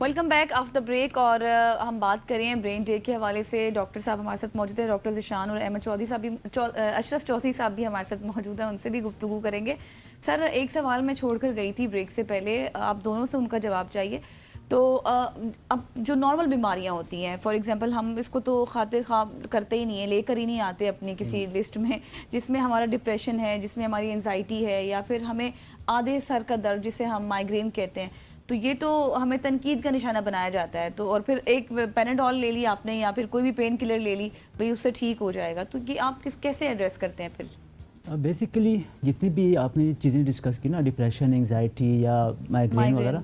Welcome back after the break. اور ہم بات کریں برین ڈے کے حوالے سے. ڈاکٹر صاحب ہمارے ساتھ موجود ہیں, ڈاکٹر ذیشان اور احمد چودھری صاحب بھی, اشرف چودھری صاحب بھی ہمارے ساتھ موجود ہیں, ان سے بھی گفتگو کریں گے. سر ایک سوال میں چھوڑ کر گئی تھی بریک سے پہلے, آپ دونوں سے ان کا جواب چاہیے. تو اب جو نارمل بیماریاں ہوتی ہیں, فار ایگزامپل ہم اس کو تو خاطر خواہ کرتے ہی نہیں ہیں, لے کر ہی نہیں آتے اپنی کسی لسٹ میں, جس میں ہمارا ڈپریشن ہے, جس میں ہماری انزائٹی ہے, یا پھر ہمیں آدھے سر کا درد جسے ہم مائیگرین کہتے ہیں, تو یہ تو ہمیں تنقید کا نشانہ بنایا جاتا ہے. تو اور پھر ایک پیناڈول لے لی آپ نے, یا پھر کوئی بھی پین کلر لے لی, بھئی اس سے ٹھیک ہو جائے گا. تو یہ آپ کیسے ایڈریس کرتے ہیں پھر؟ بیسیکلی جتنی بھی آپ نے چیزیں ڈسکس کی نا, ڈپریشن, انگزائٹی یا مائیگرین وغیرہ,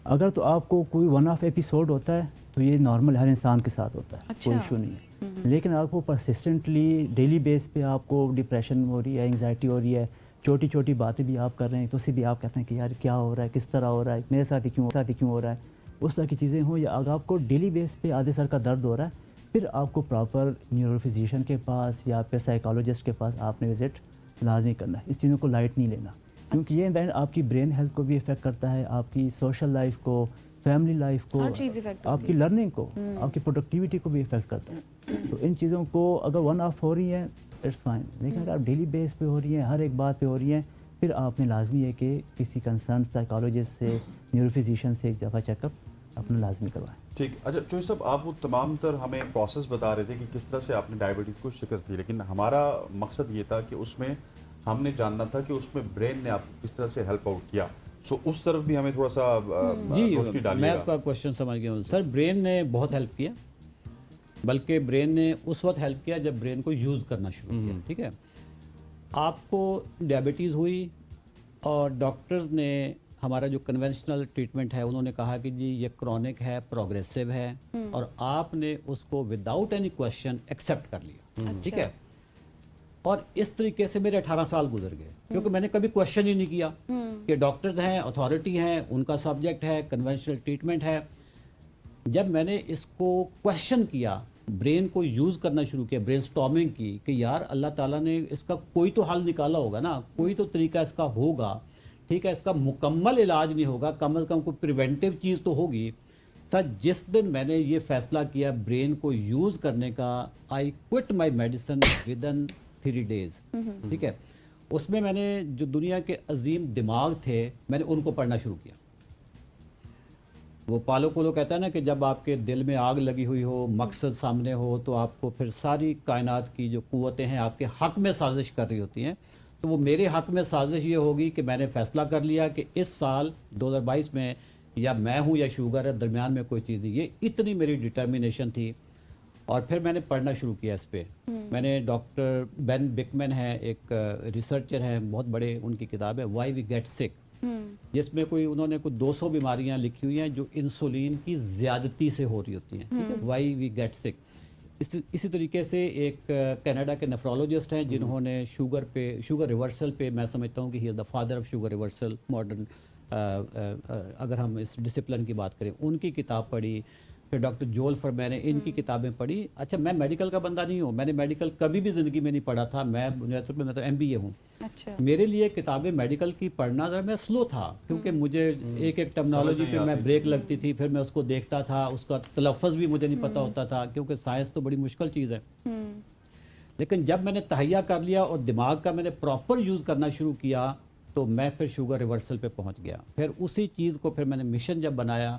اگر تو آپ کو کوئی ون آف ایپیسوڈ ہوتا ہے تو یہ نارمل ہر انسان کے ساتھ ہوتا ہے, کوئی ایشو نہیں ہے. لیکن آپ کو پرسسٹنٹلی ڈیلی بیس پہ آپ کو ڈپریشن ہو رہی ہے, انگزائٹی ہو رہی ہے, چھوٹی چھوٹی باتیں بھی آپ کر رہے ہیں, تو اسے بھی آپ کہتے ہیں کہ یار کیا ہو رہا ہے, کس طرح ہو رہا ہے, میرے ساتھ ہی کیوں ہو رہا ہے, اس طرح کی چیزیں ہوں. یا اگر آپ کو ڈیلی بیس پہ آدھے سر کا درد ہو رہا ہے, پھر آپ کو پراپر نیورو فزیشین کے پاس یا پھر سائیکالوجسٹ کے پاس آپ نے وزٹ لازمی کرنا ہے. اس چیزوں کو لائٹ نہیں لینا, کیونکہ یہ دین آپ کی برین ہیلتھ کو بھی افیکٹ کرتا ہے, آپ کی سوشل لائف کو, فیملی لائف کو, آپ کی لرننگ کو, آپ کی پروڈکٹیوٹی کو بھی افیکٹ کرتا ہے. تو ان چیزوں کو اگر ون آف ہو رہی ہیں اٹس فائن, لیکن اگر آپ ڈیلی بیس پہ ہو رہی ہیں, ہر ایک بات پہ ہو رہی ہیں, پھر آپ نے لازمی ہے کہ کسی کنسرن سائیکالوجسٹ سے, نیورو فزیشین سے ایک دفعہ چیک اپ اپنا لازمی کروائیں. ٹھیک. اچھا چوہدری صاحب, آپ وہ تمام تر ہمیں پروسیس بتا رہے تھے کہ کس طرح سے آپ نے ڈائبٹیز کو شکست دی, لیکن ہمارا مقصد یہ تھا کہ اس میں ہم نے جاننا تھا کہ اس میں برین نے آپ کو کس طرح سے ہیلپ آؤٹ کیا. سو اس طرف بھی ہمیں تھوڑا سا روشنی ڈالیے. میں آپ کا کوشچن سمجھ گیا ہوں. سر برین نے بہت ہیلپ کیا, بلکہ برین نے اس وقت ہیلپ کیا جب برین کو یوز کرنا شروع کیا. ٹھیک ہے, آپ کو ڈائبٹیز ہوئی اور ڈاکٹرز نے ہمارا جو کنونشنل ٹریٹمنٹ ہے انہوں نے کہا کہ جی یہ کرونک ہے, پروگریسو ہے, اور آپ نے اس کو وداؤٹ اینی کوشچن ایکسیپٹ کر لیا. ٹھیک ہے, اور اس طریقے سے میرے 18 سال گزر گئے, کیونکہ میں نے کبھی کوشچن ہی نہیں کیا کہ ڈاکٹرز ہیں, اتھارٹی ہیں, ان کا سبجیکٹ ہے, کنونشنل ٹریٹمنٹ ہے. جب میں نے اس کو کوشچن کیا, برین کو یوز کرنا شروع کیا, برین سٹارمنگ کی کہ یار اللہ تعالیٰ نے اس کا کوئی تو حل نکالا ہوگا نا, کوئی تو طریقہ اس کا ہوگا. ٹھیک ہے, اس کا مکمل علاج نہیں ہوگا, کم از کم کوئی پریونٹیو چیز تو ہوگی. سر جس دن میں نے یہ فیصلہ کیا برین کو یوز کرنے کا, I quit my medicine with in 3 days. ٹھیک ہے, اس میں میں نے جو دنیا کے عظیم دماغ تھے میں نے ان کو پڑھنا شروع کیا. وہ پالو کولو کہتا ہے نا کہ جب آپ کے دل میں آگ لگی ہوئی ہو, مقصد سامنے ہو, تو آپ کو پھر ساری کائنات کی جو قوتیں ہیں آپ کے حق میں سازش کر رہی ہوتی ہیں. تو وہ میرے حق میں سازش یہ ہوگی کہ میں نے فیصلہ کر لیا کہ اس سال 2022 میں یا میں ہوں یا شوگر ہے, درمیان میں کوئی چیز نہیں. یہ اتنی میری ڈٹرمینیشن تھی. اور پھر میں نے پڑھنا شروع کیا اس پہ. میں نے ڈاکٹر بین بکمن ہے, ایک ریسرچر ہیں بہت بڑے, ان کی کتاب ہے وائی وی گیٹ سک, جس میں انہوں نے کوئی 200 بیماریاں لکھی ہوئی ہیں جو انسولین کی زیادتی سے ہو رہی ہوتی ہیں. ٹھیک ہے, وائی وی گیٹ سک. اسی طریقے سے ایک کینیڈا کے نیفرولوجسٹ ہیں جنہوں نے شوگر ریورسل پہ, میں سمجھتا ہوں کہ he is the father of sugar reversal modern, اگر ہم اس ڈسپلن کی بات کریں, ان کی کتاب پڑھی. پھر ڈاکٹر جول فرمین نے ان کی کتابیں پڑھی. اچھا, میں میڈیکل کا بندہ نہیں ہوں, میں نے میڈیکل کبھی بھی زندگی میں نہیں پڑھا تھا, میں تو MBA ہوں. میرے لیے کتابیں میڈیکل کی پڑھنا ذرا میں سلو تھا, کیونکہ مجھے ایک ٹرمنالوجی پہ میں بریک لگتی تھی, پھر میں اس کو دیکھتا تھا, اس کا تلفظ بھی مجھے نہیں پتہ ہوتا تھا, کیونکہ سائنس تو بڑی مشکل چیز ہے. لیکن جب میں نے تہیہ کر لیا اور دماغ کا میں نے پراپر یوز کرنا شروع کیا, تو میں پھر شوگر ریورسل پہ پہنچ گیا. پھر اسی چیز کو پھر میں نے مشن جب بنایا,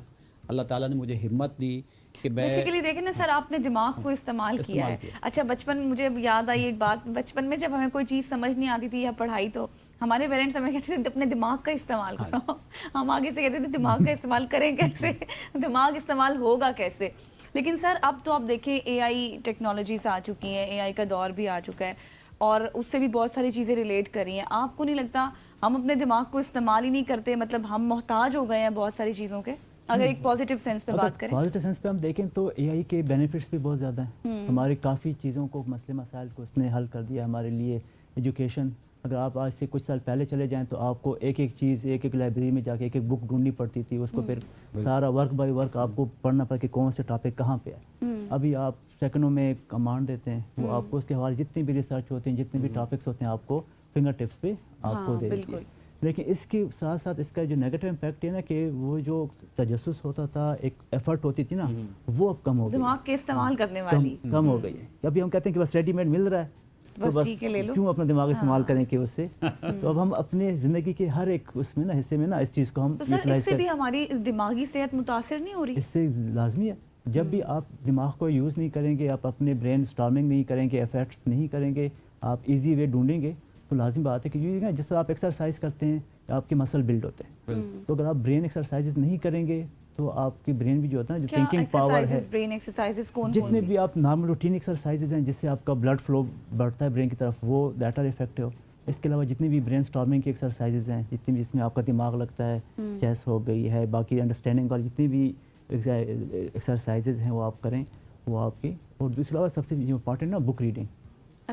اللہ تعالیٰ نے مجھے ہمت دی کہ میں بیسیکلی دیکھیں نا سر, آپ نے دماغ کو استعمال کیا ہے. اچھا, بچپن مجھے یاد آئی ایک بات, بچپن میں جب ہمیں کوئی چیز سمجھ نہیں آتی تھی یا پڑھائی, تو ہمارے پیرنٹس ہمیں کہتے تھے اپنے دماغ کا استعمال کرو. ہم آگے سے کہتے تھے دماغ کا استعمال کریں کیسے, دماغ استعمال ہوگا کیسے. لیکن سر اب تو آپ دیکھیں AI ٹیکنالوجیز آ چکی ہیں, AI کا دور بھی آ چکا ہے, اور اس سے بھی بہت ساری چیزیں ریلیٹ کر رہی ہیں. آپ کو نہیں لگتا ہم اپنے دماغ کو استعمال ہی نہیں کرتے, مطلب ہم محتاج ہو گئے ہیں بہت ساری چیزوں کے, اگر ایک پازیٹیو سینس پہ بات کریں؟ پازیٹیو سینس پہ ہم دیکھیں تو AI کے بینیفٹس بھی بہت زیادہ ہیں. ہماری کافی چیزوں کو, مسئلے مسائل کو اس نے حل کر دیا ہمارے لیے. ایجوکیشن, اگر آپ آج سے کچھ سال پہلے چلے جائیں تو آپ کو ایک چیز, ایک لائبریری میں جا کے ایک بک ڈھونڈنی پڑتی تھی, اس کو پھر سارا ورک بائی ورک آپ کو پڑھنا پڑا کہ کون سے ٹاپک کہاں پہ ہے. ابھی آپ سیکنڈوں میں کمانڈ دیتے ہیں, وہ آپ کو اس کے حوالے جتنی بھی ریسرچ ہوتی ہیں, جتنے بھی ٹاپکس ہوتے ہیں, آپ کو فنگر ٹپس پہ آپ کو دے دیتی ہے. لیکن اس کے ساتھ ساتھ اس کا جو نیگیٹو امپیکٹ ہے نا کہ وہ جو تجسس ہوتا تھا، ایک ایفرٹ ہوتی تھی نا، وہ اب کم ہو گئی، دماغ کے استعمال کرنے والی کم ہو گئی ہے. ابھی ہم کہتے ہیں کہ بس ریڈی میڈ مل رہا ہے تو بس بس ٹھیک ہے لے لو. کیوں اپنا دماغ استعمال کریں کہ اس سے. تو اب ہم اپنے زندگی کے ہر ایک اس میں نا حصے میں نا اس چیز کو ہم تو سر اس یوٹیلائز سے کریں. بھی ہماری دماغی صحت متاثر نہیں ہو رہی؟ اس سے لازمی ہے جب بھی آپ دماغ کو یوز نہیں کریں گے، آپ اپنے برین اسٹارمنگ نہیں کریں گے، ایفیکٹس نہیں کریں گے، آپ ایزی وے ڈھونڈیں گے تو لازم بات ہے کہ یہ جس طرح آپ ایکسرسائز کرتے ہیں آپ کے مسل بلڈ ہوتے ہیں. تو اگر آپ برین ایکسرسائز نہیں کریں گے تو آپ کی برین بھی جو ہوتا ہے جو کیا تھنکنگ پاور ہے، ایکسرسائزز برین ایکسرسائزز کون جتنے سی؟ بھی آپ نارمل روٹین ایکسرسائزز ہیں جس سے آپ کا بلڈ فلو بڑھتا ہے برین کی طرف، وہ دیٹ آر افیکٹو. اس کے علاوہ جتنی بھی برین اسٹارمنگ کی ایکسرسائزز ہیں، جتنی بھی جس میں آپ کا دماغ لگتا ہے، چیس ہو گئی ہے، باقی انڈرسٹینڈنگ والی جتنی بھی ایکسرسائزز ہیں وہ آپ کریں، وہ آپ کی. اور دوسرا علاوہ سب سے جو امپورٹنٹ نا بک ریڈنگ.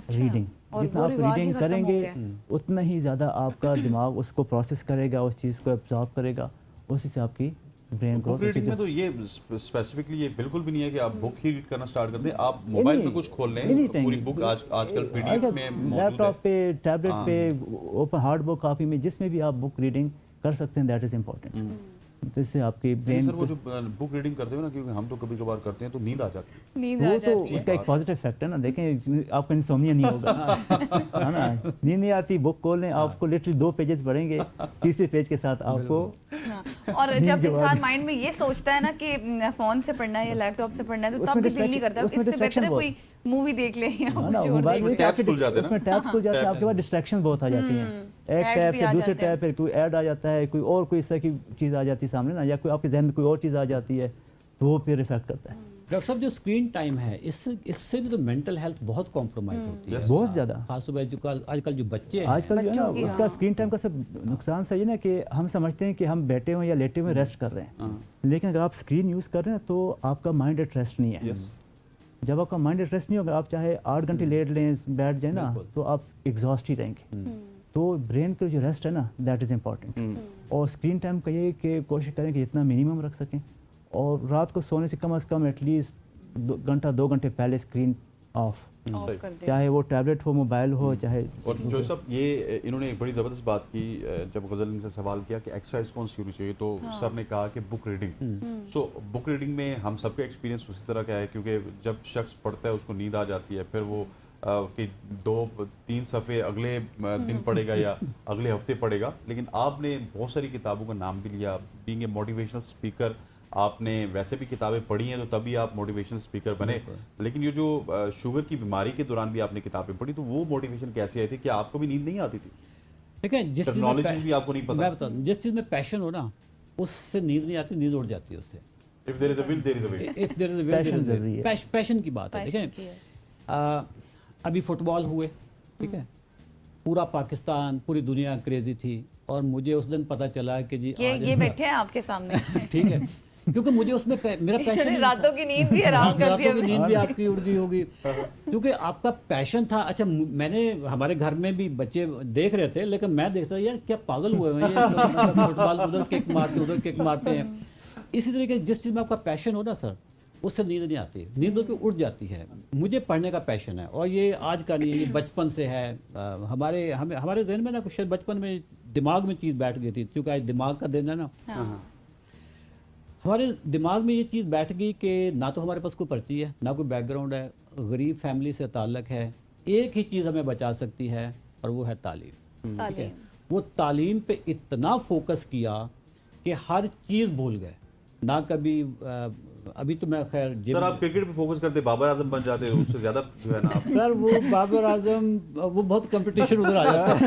ریڈنگ جتنا آپ ریڈنگ کریں گے اتنا ہی زیادہ آپ کا دماغ اس کو پروسیس کرے گا، اس چیز کو ایبزارب کرے گا، اسی سے آپ کی برین بک گروتھ. ریڈنگ میں تو یہ اسپیسیفکلی یہ بالکل بھی نہیں ہے کہ آپ بک ہی ریڈ کرنا اسٹارٹ کر دیں، آپ موبائل میں کچھ کھول لیں، پوری بک آج کل پی ڈی ایف میں موجود ہے، لیپ ٹاپ پہ، ٹیبلیٹ پہ، اوپن ہارڈ بک کاپی میں، جس میں بھی آپ بک ریڈنگ کر سکتے ہیں، دیٹ از امپورٹنٹ. جس سے آپ کی برین سر وہ جو بک ریڈنگ کرتے ہو نا، کیونکہ ہم تو کبھی کبھار کرتے ہیں تو نیند آ جاتی ہے. نیند آ وہ جاتی تو اس کا ایک پازیٹیو افیکٹ ہے نا. دیکھیں آپ کو انسومنیا نہیں ہوگا ہے نا، نیند نہیں آتی، بک کھول لیں، آپ کو لٹرلی 2 پیجز پڑھیں گے، تیسرے پیج کے ساتھ آپ کو. اور جب انسان مائنڈ میں یہ سوچتا ہے نا کہ فون سے پڑھنا ہے یا لیپ ٹاپ سے پڑھنا ہے تو تب بھی دل نہیں کرتا، اس سے بہتر ہے کوئی مووی دیکھ لیں یا کچھ اور. موبائل میں ٹیبس کھل جاتے ہیں، اس میں ٹیبس کھل جاتے ہیں، آپ کے پاس ڈسٹریکشن بہت آ جاتی ہیں. ایک ٹیب سے دوسرے ٹیب پہ کوئی ایڈ آ جاتا ہے، کوئی اور کوئی اس طرح کی چیز آ جاتی ہے سامنے نا، یا کوئی آپ کے ذہن میں کوئی اور چیز آ جاتی ہے تو وہ پھر افیکٹ کرتا ہے. ڈاکٹر صاحب جو اسکرین ٹائم ہے اس سے بھی تو مینٹل ہیلتھ بہت کمپرومائز ہوتی ہے، بہت زیادہ. خاص طور پہ آج کل جو بچے ہیں، آج کل جو ہے نا اس کا اسکرین ٹائم کا سب نقصان صحیح ہے نا کہ ہم سمجھتے ہیں کہ ہم بیٹھے ہوئے یا لیٹے ہوئے ریسٹ کر رہے ہیں، لیکن اگر آپ اسکرین یوز کر رہے ہیں تو آپ کا مائنڈ ایٹ ریسٹ نہیں ہے. جب آپ کا مائنڈ ایٹ ریسٹ نہیں ہوگا، آپ چاہے 8 گھنٹے لیٹ لیں، بیٹھ جائیں نا، تو آپ ایگزاسٹ ہی رہیں گے. تو برین کا جو ریسٹ ہے نا دیٹ از امپورٹنٹ. اور اسکرین ٹائم کا یہ کہ کوشش کریں کہ جتنا منیمم رکھ سکیں، اور رات کو سونے سے کم از کم ایٹ لیسٹ 2 گھنٹے پہلے اسکرین آف، چاہے وہ ٹیبلیٹ ہو، موبائل ہو، چاہے. اور جو سب یہ انہوں نے ایک بڑی زبردست بات کی جب غزل نے سے سوال کیا کہ ایکسرسائز کون سی ہونی چاہیے، تو سر نے کہا کہ بک ریڈنگ. سو بک ریڈنگ میں ہم سب کا ایکسپیرینس اسی طرح کا ہے، کیونکہ جب شخص پڑھتا ہے اس کو نیند آ جاتی ہے، پھر وہ کہ 2-3 صفحے اگلے دن پڑھے گا یا اگلے ہفتے پڑھے گا. لیکن آپ نے بہت ساری کتابوں کا نام بھی لیا، بینگ اے موٹیویشنل اسپیکر، آپ نے ویسے بھی کتابیں پڑھی ہیں تو تبھی آپ موٹیویشنل اسپیکر بنے. لیکن یہ جو شوگر کی بیماری کے دوران بھی آپ نے کتابیں پڑھی، تو وہ موٹیویشن کیسی آئی تھی؟ کہ آپ کو بھی نیند نہیں آتی تھی؟ دیکھیں جس چیز بھی آپ کو نہیں پتا، میں بتاؤں جس چیز میں پیشن ہو نا اس سے نیند نہیں آتی، نیند اڑ جاتی ہے اس سے. If there is a will, there is a way. If there is a will, there is a way. پیشن کی بات ہے. دیکھیں ابھی فٹ بال ہوئے، ٹھیک ہے، پورا پاکستان، پوری دنیا کریزی تھی، اور مجھے اس دن پتہ چلا کہ جی یہ بیٹھے ہیں آپ کے سامنے، ٹھیک ہے، کیونکہ مجھے اس میں میرا پیشن، راتوں کی نیند بھی حرام کر دی، راتوں کی نیند بھی آپ کی اڑ گئی ہوگی کیونکہ آپ کا پیشن تھا. اچھا میں نے ہمارے گھر میں بھی بچے دیکھ رہے تھے، لیکن میں دیکھتا یار کیا پاگل ہوئے ہیں یہ، فٹ بال ادھر کک مارتے ادھر کک مارتے ہیں. اسی طریقے جس چیز میں آپ کا پیشن ہو نا سر، اس سے نیند نہیں آتی، نیند بلکہ اٹھ جاتی ہے. مجھے پڑھنے کا پیشن ہے، اور یہ آج کا نہیں، یہ بچپن سے ہے. ہمارے ذہن میں نا کچھ بچپن میں دماغ میں چیز بیٹھ گئی تھی، کیونکہ آج دماغ کا دن ہے نا، ہمارے دماغ میں یہ چیز بیٹھ گئی کہ نہ تو ہمارے پاس کوئی پرچی ہے، نہ کوئی بیک گراؤنڈ ہے، غریب فیملی سے تعلق ہے. ایک ہی چیز ہمیں بچا سکتی ہے اور وہ ہے تعلیم. ٹھیک ہے، وہ تعلیم پہ اتنا فوکس کیا کہ ہر چیز بھول گئے. نہ کبھی ابھی تو میں خیر سر آپ کرکٹ پہ فوکس کرتے، بابر اعظم بن جاتے، اس سے زیادہ جو ہے نا آپ سر وہ بابر اعظم وہ بہت کمپٹیشن ادھر آ جاتا ہے،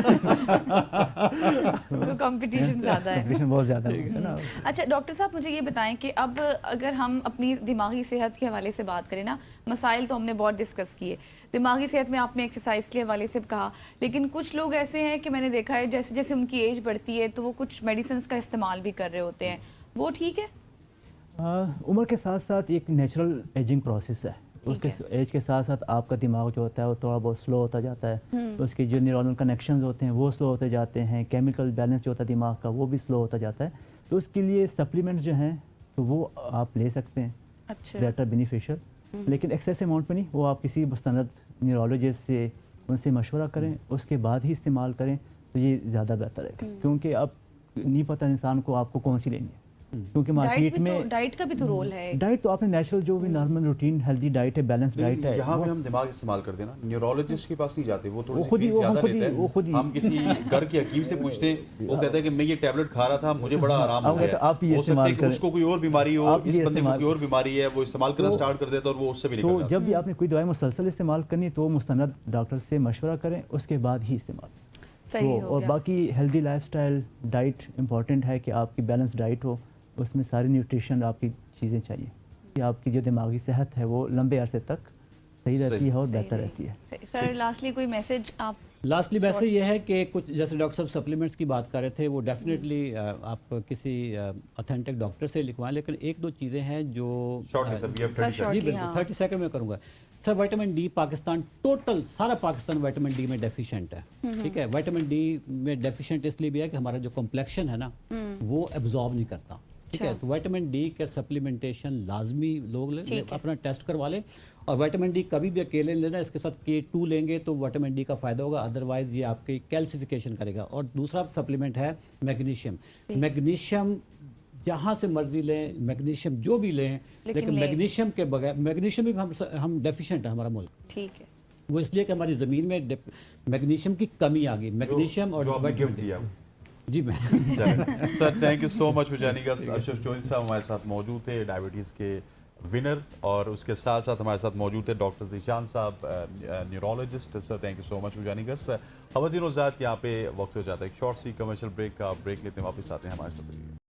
کمپٹیشن زیادہ ہے، بہت زیادہ ہے نا. اچھا ڈاکٹر صاحب مجھے یہ بتائیں کہ اب اگر ہم اپنی دماغی صحت کے حوالے سے بات کریں نا، مسائل تو ہم نے بہت ڈسکس کیے، دماغی صحت میں آپ نے ایکسرسائز کے حوالے سے کہا، لیکن کچھ لوگ ایسے ہیں کہ میں نے دیکھا ہے جیسے جیسے ان کی ایج بڑھتی ہے تو وہ کچھ میڈیسنس کا استعمال بھی کر رہے ہوتے ہیں، وہ ٹھیک ہے؟ عمر کے ساتھ ساتھ ایک نیچرل ایجنگ پروسیس ہے. اس کے ایج کے ساتھ ساتھ آپ کا دماغ جو ہوتا ہے وہ تھوڑا بہت سلو ہوتا جاتا ہے، اس کے جو نیورونل کنیکشنز ہوتے ہیں وہ سلو ہوتے جاتے ہیں، کیمیکل بیلنس جو ہوتا ہے دماغ کا وہ بھی سلو ہوتا جاتا ہے. تو اس کے لیے سپلیمنٹس جو ہیں تو وہ آپ لے سکتے ہیں، اچھا دیٹ آر بینیفیشیل، لیکن ایکسیس اماؤنٹ میں نہیں. وہ آپ کسی مستند نیورولوجسٹ سے ان سے مشورہ کریں، اس کے بعد ہی استعمال کریں تو یہ زیادہ بہتر ہے کیونکہ اب نہیں پتہ انسان کو آپ کو کون سی لینی ہے کیونکہ مارکیٹ میں ڈائٹ کا بھی تو رول ہے. ڈائٹ تو آپ نے نیچرل جو بھی نارمل روٹین ہیلدی ڈائٹ ہے بیلنس ڈائٹ ہے یہاں پہ ہم دماغ استعمال کرتے ہیں نا, نیورولوجسٹ کے پاس نہیں جاتے, وہ تھوڑی سی خود ہی- فیس وہ زیادہ خود ہی- لیتے وہ خود ہیں. ہی- ہم کسی گھر کے حکیم سے پوچھتے ہیں, وہ کہتے ہیں کہ میں یہ ٹیبلٹ کھا رہا تھا, مجھے بڑا آرام ہو آپ کہتے گیا. ہیں آپ یہ ہو سکتا ہے استعمال کہ اس کو کوئی اور بیماری ہو, آپ اس یہ بندے کو استعمال- کوئی اور بیماری ہے, وہ استعمال کرنا سٹارٹ کر دیتا ہے اور وہ اس سے بھی تو نکل جاتا ہے. جب بھی آپ نے کوئی دوائی مسلسل استعمال کرنی تو مستند ڈاکٹر سے مشورہ کریں, اس کے بعد ہی استعمال. صحیح تو ہو اور گیا. باقی healthy life style diet important ہے کہ آپ کی بیلنس ڈائٹ ہو, اس میں ساری نیوٹریشن آپ کی چیزیں چاہیے کہ آپ کی جو دماغی صحت ہے وہ لمبے عرصے تک صحیح رہتی ہے اور بہتر رہتی ہے. سر لاسٹلی کوئی میسج آپ؟ لاسٹلی ویسے یہ ہے کہ کچھ جیسے ڈاکٹر صاحب سپلیمنٹس کی بات کر رہے تھے, وہ ڈیفینیٹلی آپ کسی اتھینٹک ڈاکٹر سے لکھوائیں, لیکن ایک دو چیزیں ہیں جو شارٹ ہے سر, we have 30 seconds. جی بالکل 30 سیکنڈ میں کروں گا. سر وائٹامن ڈی پاکستان ٹوٹل سارا پاکستان وائٹامن ڈی میں ڈیفیشینٹ ہے, ٹھیک ہے. وائٹامن ڈی میں ڈیفیشینٹ اس لیے بھی ہے کہ ہمارا جو کمپلیکشن ہے نا وہ ایبزارب نہیں کرتا, ٹھیک ہے. تو وائٹامن ڈی کے سپلیمنٹیشن لازمی لوگ اپنا ٹیسٹ کروا لیں, اور وائٹامن ڈی کبھی بھی اکیلے لینا, اس کے ساتھ K2 لیں گے تو وائٹامن ڈی کا فائدہ ہوگا, ادروائز یہ آپ کی کیلسیفیکیشن کرے گا. اور دوسرا سپلیمنٹ ہے میگنیشیم. میگنیشیم جہاں سے مرضی لیں, میگنیشیم جو بھی لیں, لیکن میگنیشیم کے بغیر, میگنیشیم بھی ہم ڈیفیشینٹ ہے ہمارا ملک, ٹھیک ہے. وہ اس لیے کہ ہماری زمین میں میگنیشیم کی کمی آ گئی. میگنیشیم اور جو آپ نے وائٹامن gift ڈی. دیا. جی میں sir thank you so much for joining us. Arshad Chaudhry صاحب ہمارے ساتھ موجود تھے, ڈائبٹیز کے ونر, اور اس کے ساتھ ساتھ ہمارے ساتھ موجود تھے ڈاکٹر ذیشان صاحب, neurologist. Sir thank you so much for joining us. خواتین و حضرات یہاں پہ وقت ہو جاتا ہے ایک شارٹ سی کمرشل بریک کا. بریک لیتے ہیں, واپس آتے ہیں ہمارے ساتھ.